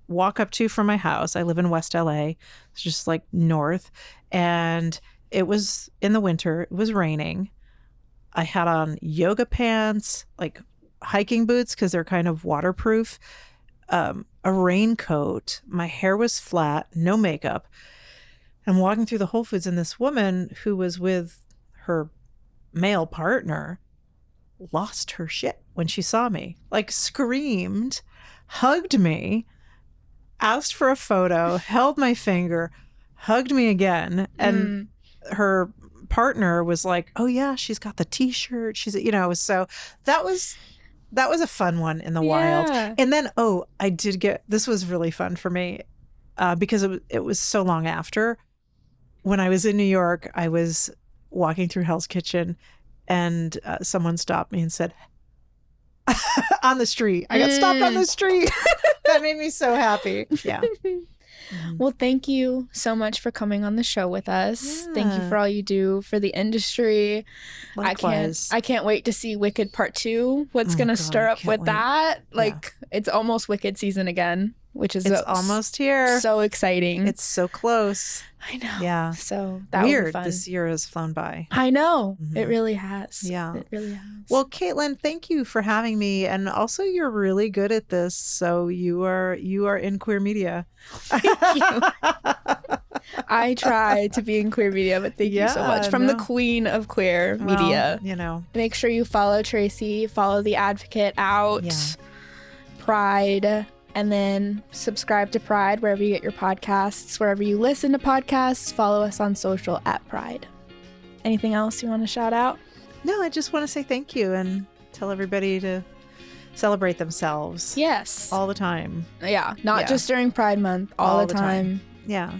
walk up to from my house. I live in West LA. It's just like north. And it was in the winter. It was raining. I had on yoga pants, like hiking boots because they're kind of waterproof, a raincoat. My hair was flat, no makeup. I'm walking through the Whole Foods and this woman who was with her male partner lost her shit when she saw me, like screamed, hugged me, asked for a photo, held my finger, hugged me again. And her partner was like, oh yeah, she's got the t-shirt. She's, so that was a fun one in the wild. And then, I did this was really fun for me because it was so long after. When I was in New York, I was walking through Hell's Kitchen and someone stopped me and said, on the street. I got stopped on the street. That made me so happy. Yeah. Well, thank you so much for coming on the show with us. Yeah. Thank you for all you do for the industry. Likewise. I can't wait to see Wicked Part 2. What's going to stir up with that? Like, it's almost Wicked season again, which is almost here. So exciting. It's so close. I know. Yeah. So that weird. Will be fun. This year has flown by. I know. It really has. Yeah. It really has. Well, Caitlynn, thank you for having me. And also you're really good at this. So you are in queer media. Thank you. I try to be in queer media, but thank you so much. From the queen of queer media. Make sure you follow Tracy, follow The Advocate out, Pride, and then subscribe to Pride wherever you get your podcasts, wherever you listen to podcasts. Follow us on social at Pride. Anything else you want to shout out? No, I just want to say thank you and tell everybody to celebrate themselves. Yes. All the time. Yeah. Not just during Pride Month. All the time. Yeah.